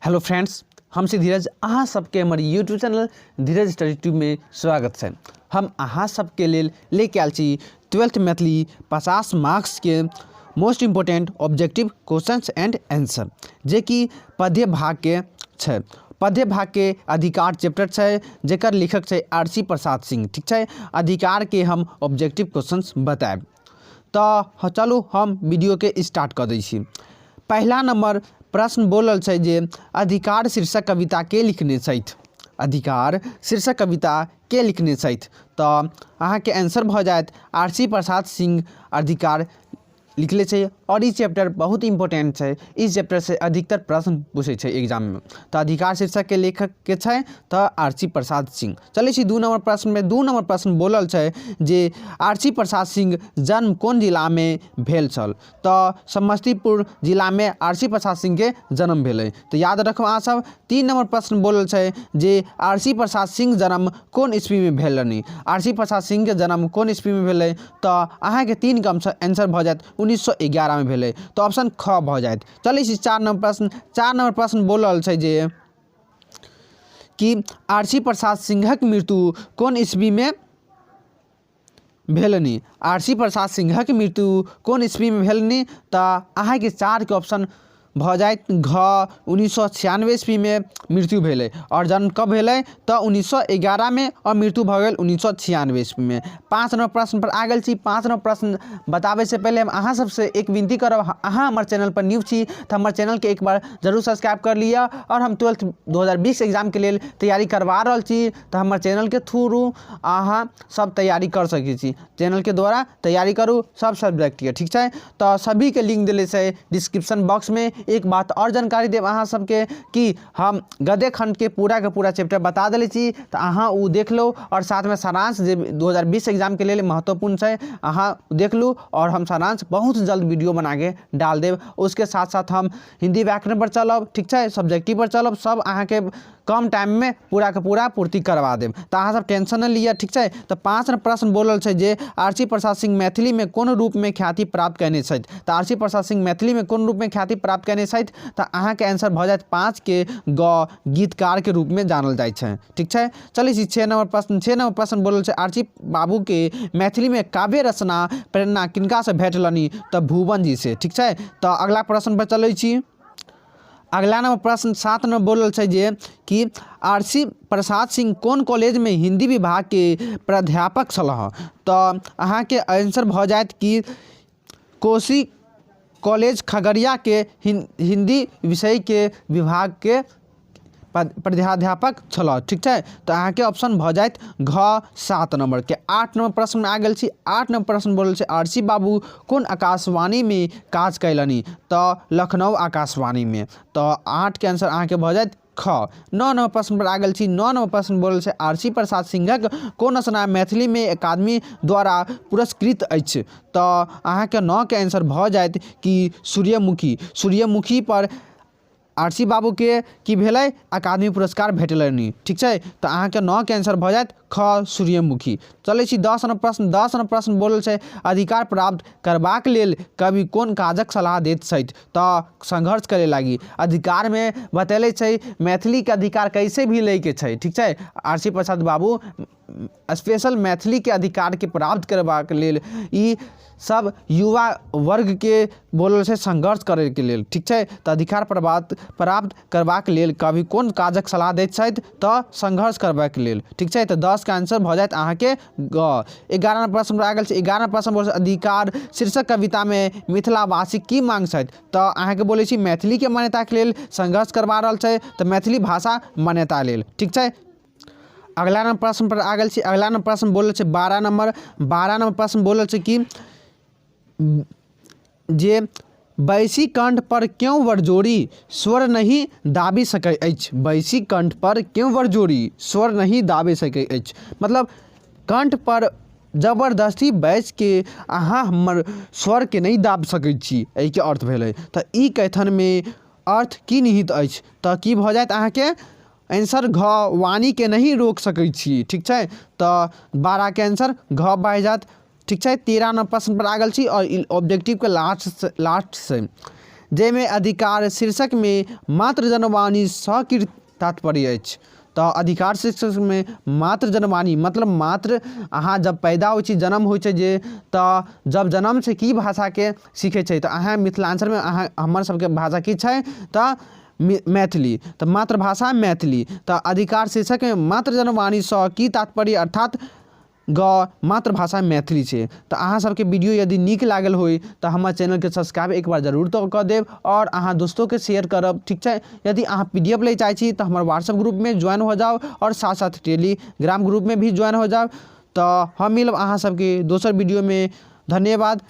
Hello friends, हम छी धीरज। अहाँ सबके हमर यूट्यूब चैनल धीरज स्टडी ट्यूब में स्वागत है। हम अहाँ सबके लेल लेके आयल छी 12th मैथिली 50 मार्क्स के most important objective questions and answer, जे कि पद्य भाग के छै। पद्य भाग के अधिकार चैप्टर छै, जेकर लेखक छै आरसी प्रसाद सिंह। ठीक है, अधिकार के हम ऑब्जेक्टिव क्वेश्चंस बताएब। तो चलू हम वीडियो के स्टार्ट कर दै छी। पहला नंबर प्रश्न बोलल छै जे अधिकार शीर्षक कविता के लिखने छथि। अधिकार शीर्षक कविता के लिखने छथि। तो अहाँ के आंसर भ जायत आरसी प्रसाद सिंह अधिकार लिखले छै। और ई चैप्टर बहुत इंपॉर्टेंट है। इस चैप्टर से अधिकतर प्रश्न पूछे छै एग्जाम में। तो अधिकार शीर्षक के लेखक के छै तो आरसी प्रसाद सिंह। चले छी 2 नंबर प्रश्न में। 2 नंबर प्रश्न बोलल छै जे आरसी प्रसाद सिंह जन्म कौन जिला में भेल छल। तो समस्तीपुर जिला में आरसी प्रसाद सिंह के जन्म भेलै। तो याद रखो अहाँ सब। 3 नंबर प्रश्न बोलल छै जे आरसी प्रसाद सिंह जन्म कौन ईस्वी में भेल रहनी। आरसी प्रसाद सिंह के जन्म कौन ईस्वी में भेलै। तो अहाँ के 3 का आंसर भ जायत 1911 में भेलै। तो ऑप्शन ख भ जायत। चलिए 4 नंबर प्रश्न। 4 नंबर प्रश्न बोलल छै जे कि आरसी प्रसाद सिंहक मृत्यु कौन ईस्वी में भेलनी। आरसी प्रसाद सिंहक मृत्यु कौन ईस्वी में भेलनी। तो अहाँ के 4 के ऑप्शन भ जायत घ 1996 ईस्वी में मृत्यु भेलै। और जन्म कब भेलै तो 1911 में और मृत्यु भ गेल 1996 ईस्वी में। 5 नंबर प्रश्न पर आ गेल छी। 5 नंबर प्रश्न बताबे से पहले हम अहाँ सबसे एक विनती करब, अहाँ हमारे चैनल पर न्यू छी तो हमारे चैनल के एक बार जरूर सब्सक्राइब कर लिया। और हम 12th 2020 एग्जाम के लिए तैयारी करवा रहा छी। तो हमारे चैनल के थ्रू अहाँ सब तैयारी कर सकै छी। चैनल के द्वारा तैयारी करूँ सब सब्जेक्ट के। ठीक है, तो सभी के लिंक दिले से डिस्क्रिप्शन बॉक्स में। एक बात और जानकारी देव अहाँ सबके कि हम गद्य खंड के पूरा चैप्टर बता दिले छी। तो अहाँ वो देख लो। और साथ में सारांश जे 2020 एग्जाम के लिए महत्वपूर्ण है अहाँ देख लो। और हम सारांश बहुत जल्द वीडियो बना के डाल देव। उसके साथ साथ हम हिंदी व्याकरण पर चलब। ठीक है, सब्जेक्टिव पर चलब। सब अहाँ के कम टाइम में पूरा के पूरा पूर्ति करवा देव। तो अहाँ सब टेंशन नहीं लिया। ठीक है, तो 5 प्रश्न बोलल छै जे आरसी प्रसाद सिंह मैथिली में कौन रूप में ख्याति प्राप्त करने छथि। तो आरसी प्रसाद सिंह मैथिली में कौन रूप में ख्याति प्राप्त करने छथि। तो अहाँ के आंसर भ जायत 5 के ग गीतकार के रूप में जानल जाय छै। ठीक है, चलिए 6 नंबर प्रश्न। 6 नंबर प्रश्न बोलल छै आरसी बाबू के मैथिली में काव्य रचना प्रेरणा किनका से भेटलनी। तो भुवन जी से। ठीक है, तो अगला प्रश्न पर चलै छी। अगला नंबर प्रश्न 7 नंबर बोलल छै जे कि आरसी प्रसाद सिंह कौन कॉलेज में हिंदी विभाग के प्राध्यापक छलह। तो अहाँ के आंसर भ जायत कि कोसी कॉलेज खगड़िया के हिंदी विषय के विभाग के प्राध्यापक छल। ठीक है, तो अहाँ के ऑप्शन भ जायत घ 7 नंबर के। 8 नंबर प्रश्न में आ गेल छी। 8 नंबर प्रश्न बोलल छै आरसी बाबू कौन आकाशवाणी में काज कैलनी। तो लखनऊ आकाशवाणी में। तो 8 के आंसर अहाँ के भ जायत ख। 9 नंबर प्रश्न पर आ गेल छी। 9 नंबर प्रश्न बोलल छै आरसी प्रसाद सिंहक कौन रचना मैथिली में अकादमी द्वारा पुरस्कृत अछि। तो अहाँ के 9 के आंसर भ जायत कि सूर्यमुखी। सूर्यमुखी पर आरसी बाबू के की भेलै अकादमी पुरस्कार भेटलनि। ठीक है, तो अहाँ के 9 के आंसर भ जायत ख सूर्यमुखी। चलै छी 10 नंबर प्रश्न। 10 नंबर प्रश्न बोलल छै अधिकार प्राप्त करबाक लेल कवि कोन काजक सलाह दैत छथि। तो संघर्ष करे लागी। अधिकार में बतैले छै मैथिली के अधिकार कैसे भी ले के छै। ठीक है, आरसी प्रसाद बाबू स्पेशल मैथिली के अधिकार के प्राप्त करबाक लेल ई सब युवा वर्ग के बोलल छै संघर्ष करे के लेल। ठीक है, तो अधिकार प्राप्त करबाक लेल कवि कोन काजक सलाह दैत छथि। तो संघर्ष करबाक लेल। ठीक है, तो 10 का आंसर भ जायत अहाँ के ग। 11 प्रश्न पर आ गेल छै। 11 प्रश्न बोल अधिकार शीर्षक कविता में मिथिलावासी की मांग छथि। तो अहाँ के बोले छी मैथिली के मान्यता के लेल संघर्ष करवा रहल छै। तो मैथिली भाषा मान्यता लेल। ठीक है, अगला नंबर प्रश्न पर आ गेल छी। अगला नंबर प्रश्न बोलल छै 12 नंबर। 12 नंबर प्रश्न बोलल छै कि जे बैसी कंठ पर क्यों वर्जोड़ी स्वर नहीं दाबी सकै अछि। बैसी कंठ पर क्यों वर्जोड़ी स्वर नहीं दाबी सकै अछि। मतलब कंठ पर जबरदस्ती बैस के अहाँ हमर स्वर के नहीं दाब सकै छी, एहि के अर्थ भेलै। तो ई कथन में अर्थ की निहित अछि। तो की भ जायत अहाँ के आंसर घ वाणी के नहीं रोक सकै छी। ठीक है, तो 12 के आंसर घ बह जात। ठीक है, 13 नंबर प्रश्न पर आ गेल छी। और ऑब्जेक्टिव के लास्ट से जेमे अधिकार शीर्षक में मात्र जनवाणी स की तात्पर्य अछि। तो अधिकार शीर्षक में मात्र जनवाणी मतलब मात्र अहाँ जब पैदा होइ छी, जन्म होइ छै जे, तो जब जन्म से की भाषा के सीखे छै, तो अहाँ मिथिलांचल में अहाँ हमर सबके भाषा की छै, तो मैथिली, तो मातृभाषा मैथिली। तो अधिकार शीर्षक में मात्र जनवाणी स की तात्पर्य अर्थात ग मातृभाषा मैथिली छै। तो अहाँ सबके वीडियो यदि नीक लागल होई तो हमर चैनल के सब्सक्राइब एक बार जरूर तो कर देब और अहाँ दोस्तों के शेयर करब, ठीक है। यदि अहाँ PDF ले चाहे छी तो हमारे व्हाट्सएप ग्रुप में ज्वाइन हो जाओ और साथ साथ टेलीग्राम ग्रुप में भी ज्वाइन हो जाओ। तो हम मिलब अहाँ सबके दोसर वीडियो में। धन्यवाद।